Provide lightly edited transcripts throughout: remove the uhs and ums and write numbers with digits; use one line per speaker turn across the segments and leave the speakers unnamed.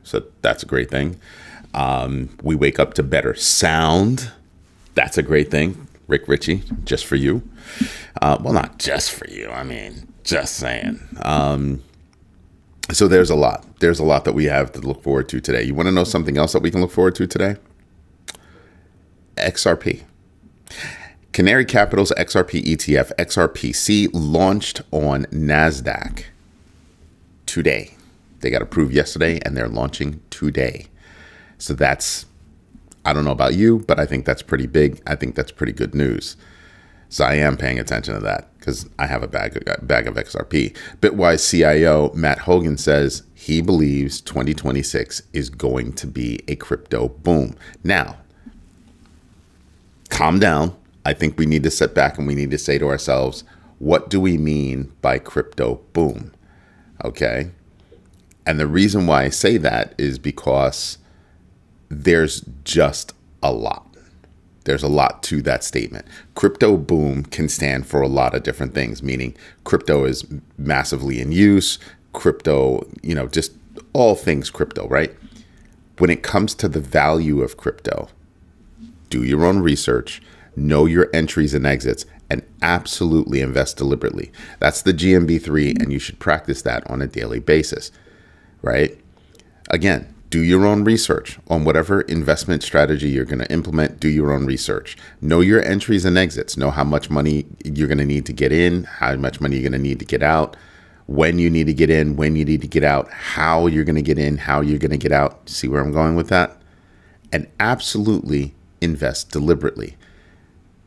So that's a great thing. We wake up to better sound. That's a great thing. Rick Ritchie, just for you. Well, not just for you. I mean, just saying. So there's a lot. There's a lot that we have to look forward to today. You want to know something else that we can look forward to today? XRP. Canary Capital's XRP ETF, XRPC, launched on NASDAQ today. They got approved yesterday and they're launching today. So that's, I don't know about you, but I think that's pretty big. I think that's pretty good news. So I am paying attention to that because I have a bag of XRP. Bitwise CIO Matt Hogan says he believes 2026 is going to be a crypto boom. Now, calm down. I think we need to sit back and we need to say to ourselves, what do we mean by crypto boom? Okay. And the reason why I say that is because there's just a lot. There's a lot to that statement. Crypto boom can stand for a lot of different things, meaning crypto is massively in use, crypto, just all things crypto, right? When it comes to the value of crypto, do your own research, know your entries and exits, and absolutely invest deliberately. That's the GMB3, and you should practice that on a daily basis, right? Again, do your own research on whatever investment strategy you're going to implement. Do your own research. Know your entries and exits. Know how much money you're going to need to get in, how much money you're going to need to get out, when you need to get in, when you need to get out, how you're going to get in, how you're going to get out. See where I'm going with that? And absolutely invest deliberately,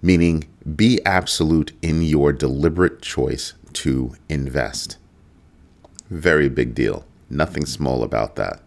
meaning be absolute in your deliberate choice to invest. Very big deal. Nothing small about that.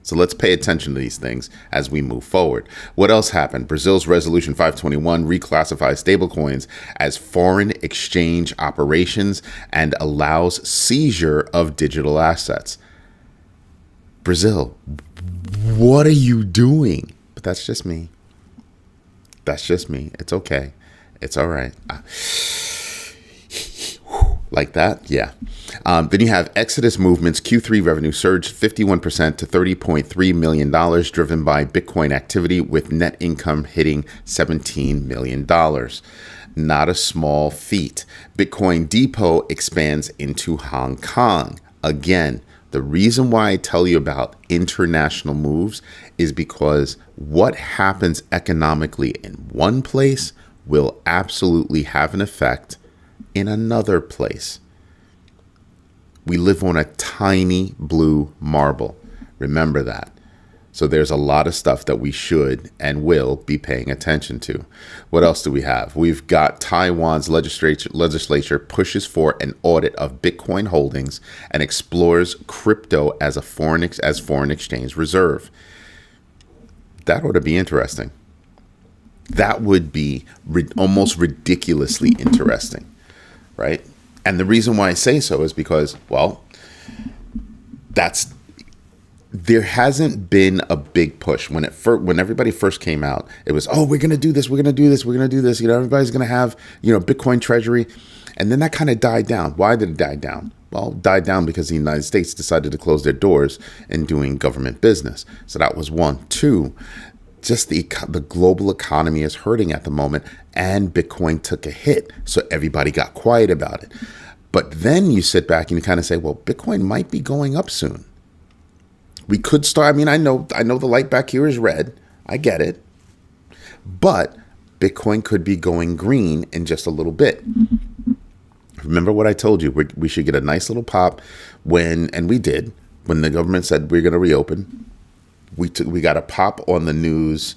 So let's pay attention to these things as we move forward. What else happened? Brazil's Resolution 521 reclassifies stablecoins as foreign exchange operations and allows seizure of digital assets. Brazil, what are you doing? But that's just me. That's just me. It's okay. It's all right. Like that? Yeah. Then you have Exodus Movement's Q3 revenue surged 51% to $30.3 million, driven by Bitcoin activity, with net income hitting $17 million. Not a small feat. Bitcoin Depot expands into Hong Kong. Again, the reason why I tell you about international moves is because what happens economically in one place will absolutely have an effect in another place. We live on a tiny blue marble. Remember that. So there's a lot of stuff that we should and will be paying attention to. What else do we have? We've got Taiwan's legislature pushes for an audit of Bitcoin holdings and explores crypto as a foreign exchange reserve. That ought to be interesting. That would be almost ridiculously interesting. Right? And the reason why I say so is because, well, there hasn't been a big push. When everybody first came out, it was, oh, we're going to do this, we're going to do this, we're going to do this. Everybody's going to have, Bitcoin treasury. And then that kind of died down. Why did it die down? Well, it died down because the United States decided to close their doors in doing government business. So that was one. Two, just the global economy is hurting at the moment, and Bitcoin took a hit. So everybody got quiet about it. But then you sit back and you kind of say, well, Bitcoin might be going up soon. We could start. I mean, I know the light back here is red. I get it. But Bitcoin could be going green in just a little bit. Remember what I told you? We should get a nice little pop and we did, when the government said we're going to reopen. We got a pop on the news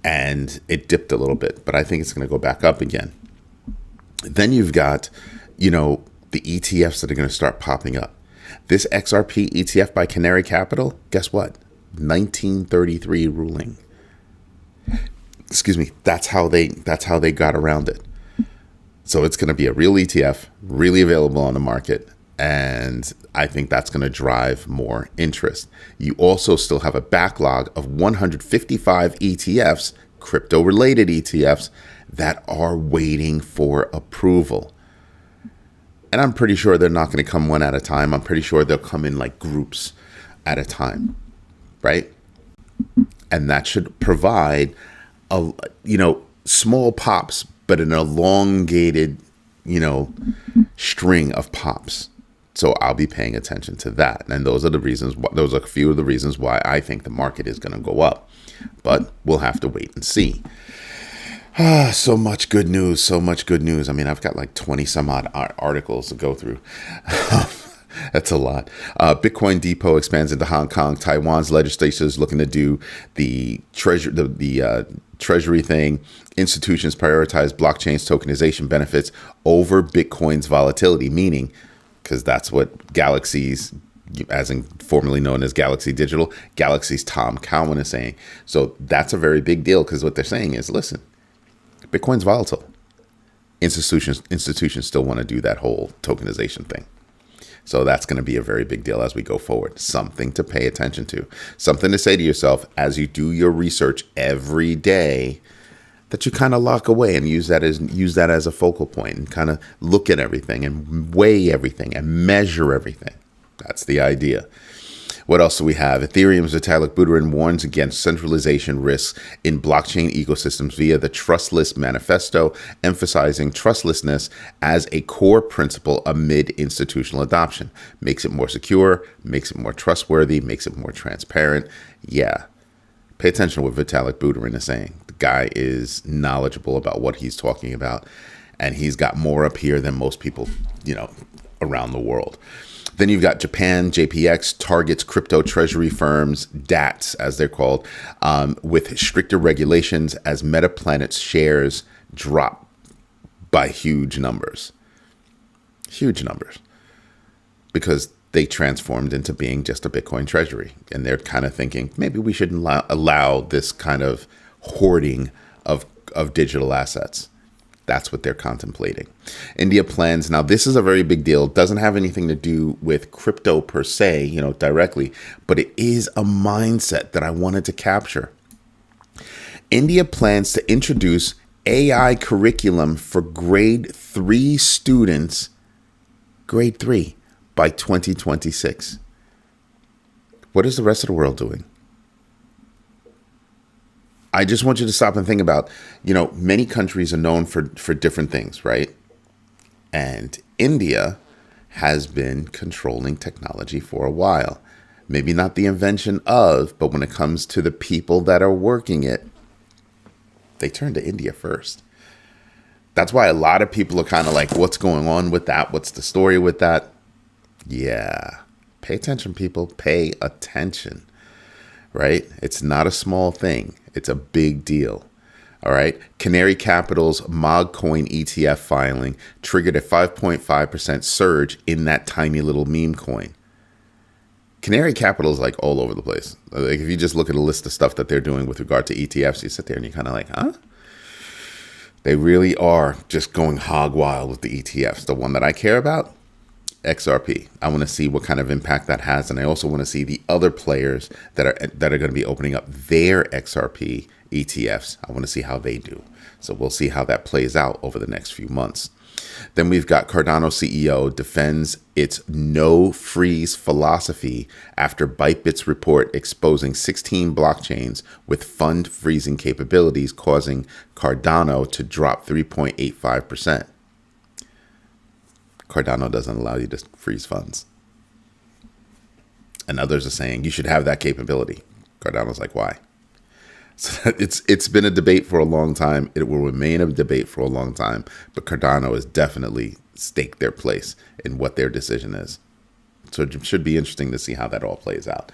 and it dipped a little bit, but I think it's going to go back up again. Then you've got, the ETFs that are going to start popping up. This XRP ETF by Canary Capital, guess what? 1933 ruling. Excuse me. That's how they got around it. So it's going to be a real ETF, really available on the market. And I think that's going to drive more interest. You also still have a backlog of 155 ETFs, crypto-related ETFs, that are waiting for approval. And I'm pretty sure they're not going to come one at a time. I'm pretty sure they'll come in like groups at a time. right? And that should provide a, small pops, but an elongated, string of pops. So I'll be paying attention to that. And those are the reasons, those are a few of the reasons why I think the market is going to go up. But we'll have to wait and see. So much good news. So much good news. I mean, I've got like 20 some odd articles to go through. That's a lot. Bitcoin Depot expands into Hong Kong. Taiwan's legislature is looking to do the treasury thing. Institutions prioritize blockchain's tokenization benefits over Bitcoin's volatility, meaning, because that's what Galaxy's, as in formerly known as Galaxy Digital, Galaxy's Tom Cowan is saying. So that's a very big deal, because what they're saying is, listen, Bitcoin's volatile. Institutions still want to do that whole tokenization thing. So that's going to be a very big deal as we go forward. Something to pay attention to. Something to say to yourself as you do your research every day, that you kind of lock away and use that as a focal point and kind of look at everything and weigh everything and measure everything. That's the idea. What else do we have? Ethereum's Vitalik Buterin warns against centralization risks in blockchain ecosystems via the Trustless Manifesto, emphasizing trustlessness as a core principle amid institutional adoption. Makes it more secure, makes it more trustworthy, makes it more transparent. Yeah. Pay attention to what Vitalik Buterin is saying. The guy is knowledgeable about what he's talking about, and he's got more up here than most people, around the world. Then you've got Japan, JPX targets crypto treasury firms, DATs as they're called, with stricter regulations as Metaplanet's shares drop by huge numbers. Huge numbers. Because they transformed into being just a Bitcoin treasury. And they're kind of thinking, maybe we shouldn't allow this kind of hoarding of digital assets. That's what they're contemplating. India plans. Now, this is a very big deal. It doesn't have anything to do with crypto per se, directly, but it is a mindset that I wanted to capture. India plans to introduce AI curriculum for grade 3 students, grade 3, by 2026. What is the rest of the world doing? I just want you to stop and think about, many countries are known for different things, right? And India has been controlling technology for a while. Maybe not the invention of, but when it comes to the people that are working it, they turn to India first. That's why a lot of people are kind of like, what's going on with that? What's the story with that? Yeah. Pay attention, people. Pay attention. Right? It's not a small thing. It's a big deal. All right. Canary Capital's MogCoin ETF filing triggered a 5.5% surge in that tiny little meme coin. Canary Capital is like all over the place. Like if you just look at a list of stuff that they're doing with regard to ETFs, you sit there and you're kind of like, huh? They really are just going hog wild with the ETFs. The one that I care about, XRP. I want to see what kind of impact that has, and I also want to see the other players that are going to be opening up their XRP ETFs. I want to see how they do. So we'll see how that plays out over the next few months. Then we've got Cardano CEO defends its no freeze philosophy after Bytebit's report exposing 16 blockchains with fund freezing capabilities, causing Cardano to drop 3.85%. Cardano doesn't allow you to freeze funds. And others are saying you should have that capability. Cardano's like, why? So it's been a debate for a long time. It will remain a debate for a long time. But Cardano has definitely staked their place in what their decision is. So it should be interesting to see how that all plays out.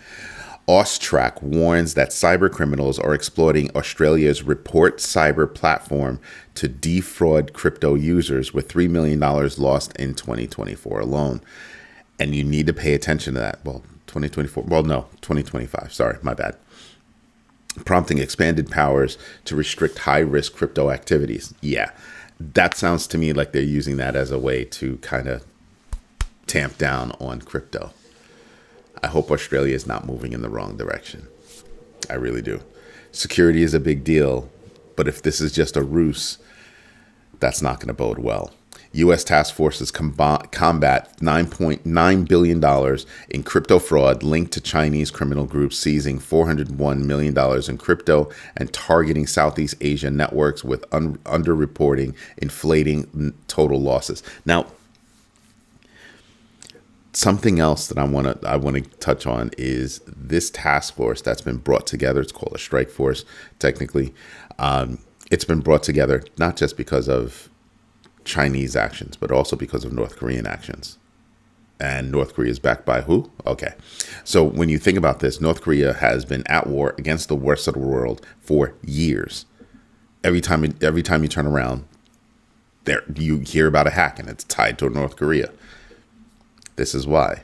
Austrac warns that cyber criminals are exploiting Australia's Report Cyber platform to defraud crypto users, with $3 million lost in 2024 alone. And you need to pay attention to that. Well, 2024. Well, no, 2025. Sorry, my bad. Prompting expanded powers to restrict high-risk crypto activities. Yeah, that sounds to me like they're using that as a way to kind of tamp down on crypto. I hope Australia is not moving in the wrong direction. I really do. Security is a big deal, but if this is just a ruse, that's not going to bode well. U.S. task forces combat $9.9 billion in crypto fraud linked to Chinese criminal groups seizing $401 million in crypto and targeting Southeast Asian networks with underreporting, inflating total losses. Now, something else that I want to touch on is this task force that's been brought together. It's called a strike force, technically. It's been brought together not just because of Chinese actions, but also because of North Korean actions. And North Korea is backed by who? Okay. So when you think about this, North Korea has been at war against the rest of the world for years. Every time you turn around, you hear about a hack and it's tied to North Korea. This is why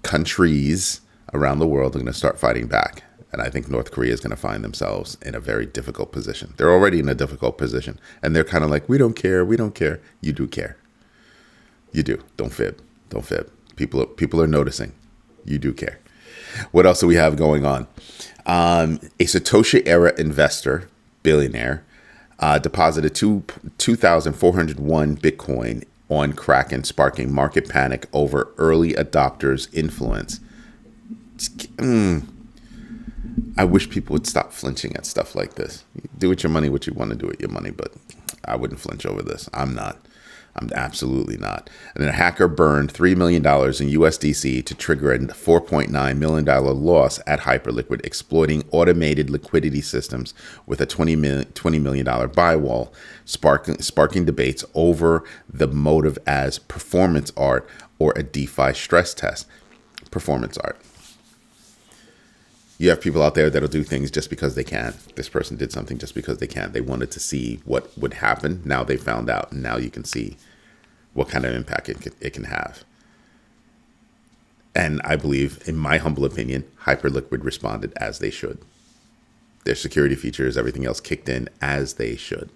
countries around the world are going to start fighting back. And I think North Korea is going to find themselves in a very difficult position. They're already in a difficult position. And they're kind of like, we don't care. We don't care. You do care. You do. Don't fib. Don't fib. People are noticing. You do care. What else do we have going on? A Satoshi era investor, billionaire, deposited 2,401 Bitcoin on Kraken, sparking market panic over early adopters' influence. I wish people would stop flinching at stuff like this. Do with your money what you want to do with your money, but I wouldn't flinch over this. I'm absolutely not. And then a hacker burned $3 million in USDC to trigger a $4.9 million loss at Hyperliquid, exploiting automated liquidity systems with a $20 million buy wall, sparking debates over the motive as performance art or a DeFi stress test. Performance art. You have people out there that'll do things just because they can. This person did something just because they can. They wanted to see what would happen. Now they found out. And now you can see what kind of impact it can have. And I believe, in my humble opinion, Hyperliquid responded as they should. Their security features, everything else kicked in as they should.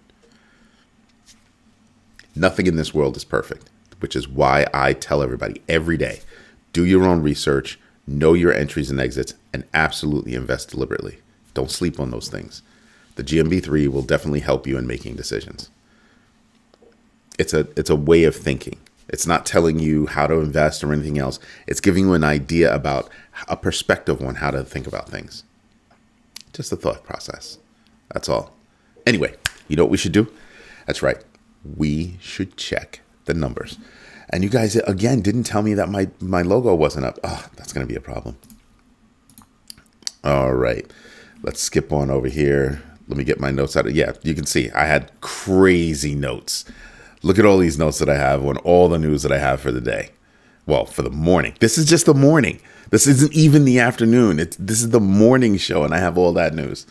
Nothing in this world is perfect, which is why I tell everybody every day, do your own research, know your entries and exits, and absolutely invest deliberately. Don't sleep on those things. The GMB3 will definitely help you in making decisions. It's a way of thinking. It's not telling you how to invest or anything else. It's giving you an idea about a perspective on how to think about things. Just a thought process. That's all. Anyway, you know what we should do? That's right. We should check the numbers. And you guys, again, didn't tell me that my logo wasn't up. Oh, that's going to be a problem. All right. Let's skip on over here. Let me get my notes out. Yeah, you can see I had crazy notes. Look at all these notes that I have on all the news that I have for the day. Well, for the morning. This is just the morning. This isn't even the afternoon. This is the morning show, and I have all that news.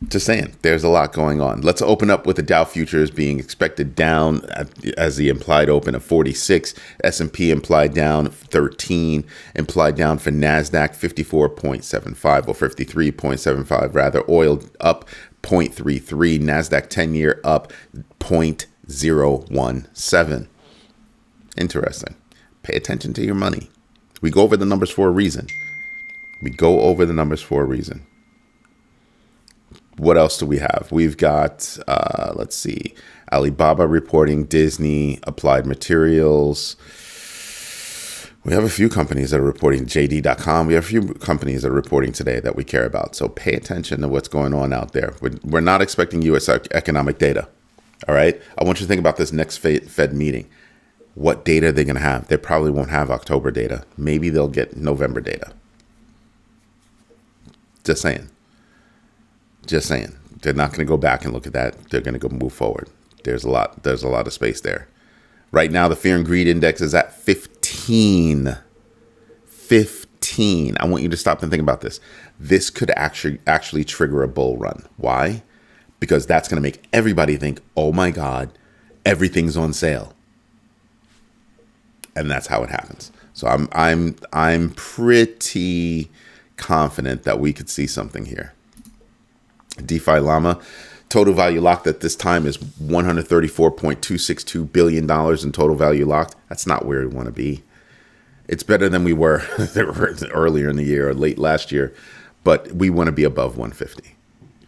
Just saying, there's a lot going on. Let's open up with the Dow futures being expected down as the implied open of 46. S&P implied down 13. Implied down for NASDAQ 54.75 or 53.75 rather. Oil up 0.33. NASDAQ 10-year up 0.017. Interesting. Pay attention to your money. We go over the numbers for a reason. What else do we have? We've got, let's see, Alibaba reporting, Disney, Applied Materials. We have a few companies that are reporting, JD.com. We have a few companies that are reporting today that we care about. So pay attention to what's going on out there. We're not expecting U.S. economic data. All right. I want you to think about this next Fed meeting. What data are they going to have? They probably won't have October data. Maybe they'll get November data. Just saying. They're not going to go back and look at that. They're going to go move forward. There's a lot of space there. Right now, the fear and greed index is at 15. 15. I want you to stop and think about this. This could actually trigger a bull run. Why? Because that's going to make everybody think, oh my God, everything's on sale. And that's how it happens. So I'm pretty confident that we could see something here. DeFi Llama total value locked at this time is $134.262 billion in total value locked. That's not where we want to be. It's better than we were earlier in the year or late last year, but we want to be above 150.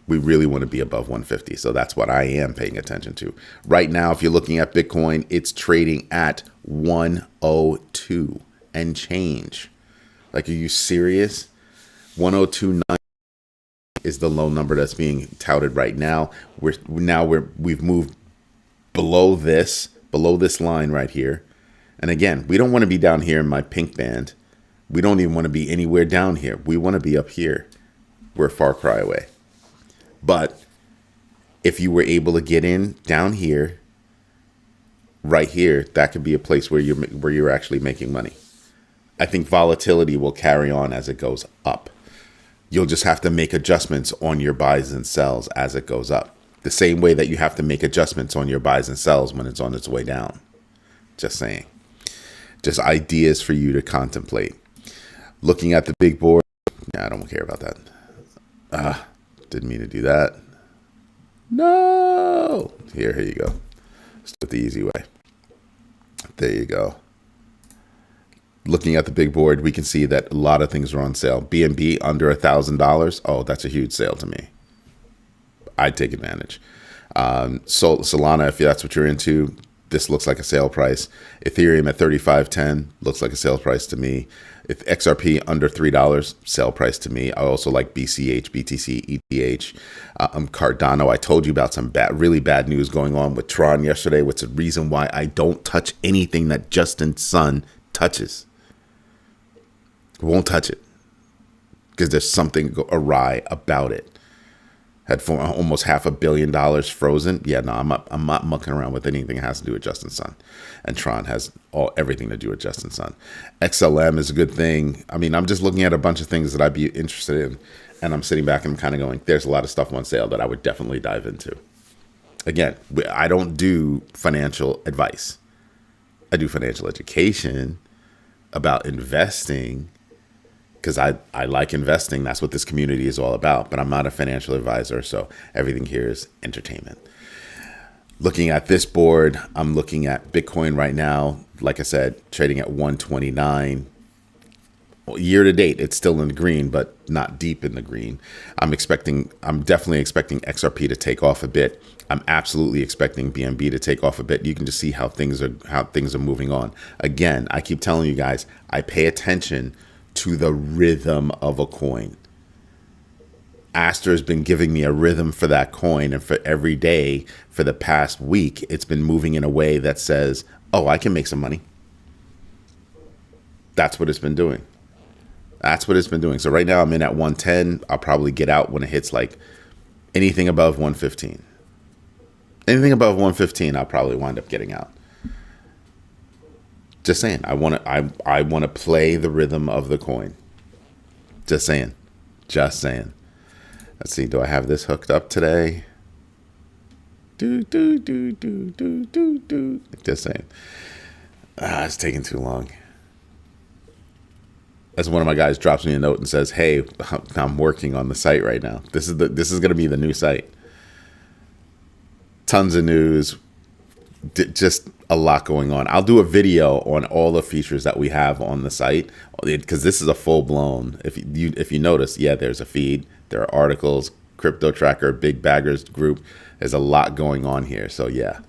We really want to be above 150. So that's what I am paying attention to. Right now, if you're looking at Bitcoin, it's trading at 102 and change. Like, are you serious? 102.9 is the low number that's being touted right now. We've moved below this line right here. And again, we don't want to be down here in my pink band. We don't even want to be anywhere down here. We want to be up here. We're a far cry away. But if you were able to get in down here, right here, that could be a place where you're actually making money. I think volatility will carry on as it goes up. You'll just have to make adjustments on your buys and sells as it goes up. The same way that you have to make adjustments on your buys and sells when it's on its way down. Just saying. Just ideas for you to contemplate. Looking at the big board. I don't care about that. Didn't mean to do that. No. Here you go. Let's do it the easy way. There you go. Looking at the big board, we can see that a lot of things are on sale. GMB under $1,000. Oh, that's a huge sale to me. I'd take advantage. Solana, if that's what you're into, this looks like a sale price. Ethereum at $35.10 looks like a sale price to me. If XRP under $3, sale price to me. I also like BCH, BTC, ETH. Cardano, I told you about some really bad news going on with Tron yesterday, which is the reason why I don't touch anything that Justin Sun touches. Won't touch it because there's something awry about it. Had almost $500 million frozen. Yeah, no, I'm not mucking around with anything that has to do with Justin Sun. And Tron has everything to do with Justin Sun. XLM is a good thing. I mean, I'm just looking at a bunch of things that I'd be interested in. And I'm sitting back and I'm kind of going, there's a lot of stuff on sale that I would definitely dive into. Again, I don't do financial advice. I do financial education about investing. Because I like investing. That's what this community is all about. But I'm not a financial advisor, so everything here is entertainment. Looking at this board, I'm looking at Bitcoin right now. Like I said, trading at 129. Year to date, it's still in the green, but not deep in the green. I'm definitely expecting XRP to take off a bit. I'm absolutely expecting BNB to take off a bit. You can just see how things are moving on. Again, I keep telling you guys, I pay attention to the rhythm of a coin. Aster has been giving me a rhythm for that coin, and for every day for the past week, it's been moving in a way that says, oh, I can make some money. That's what it's been doing. That's what it's been doing. So right now I'm in at 110. I'll probably get out when it hits like anything above 115. Anything above 115, I'll probably wind up getting out. Just saying, I want to play the rhythm of the coin. Just saying. Just saying. Let's see, do I have this hooked up today? Just saying. It's taking too long. As one of my guys drops me a note and says, hey, I'm working on the site right now. This is going to be the new site. Tons of news. Just a lot going on. I'll do a video on all the features that we have on the site because this is a full blown. If you notice, yeah, there's a feed, there are articles, crypto tracker, big baggers group. There's a lot going on here. So yeah,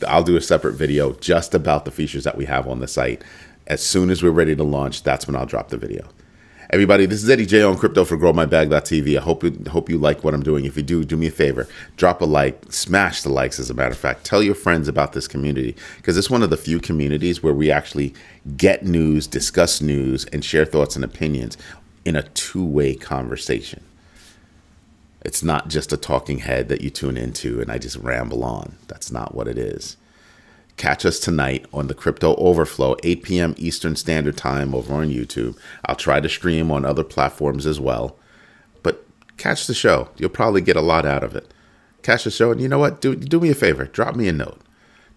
I'll do a separate video just about the features that we have on the site. As soon as we're ready to launch, that's when I'll drop the video. Everybody, this is Eddie J on Crypto for GrowMyBag.tv. I hope you like what I'm doing. If you do me a favor. Drop a like. Smash the likes, as a matter of fact. Tell your friends about this community because it's one of the few communities where we actually get news, discuss news, and share thoughts and opinions in a two-way conversation. It's not just a talking head that you tune into and I just ramble on. That's not what it is. Catch us tonight on the Crypto Overflow, 8 p.m. Eastern Standard Time over on YouTube. I'll try to stream on other platforms as well. But catch the show. You'll probably get a lot out of it. Catch the show, and you know what? Do me a favor. Drop me a note.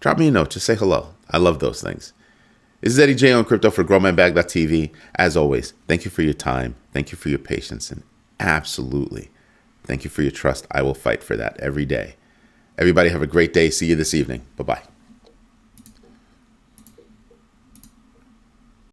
Drop me a note. Just say hello. I love those things. This is Eddie J on Crypto for GrowMyBag.tv. As always, thank you for your time. Thank you for your patience. And absolutely, thank you for your trust. I will fight for that every day. Everybody have a great day. See you this evening. Bye-bye.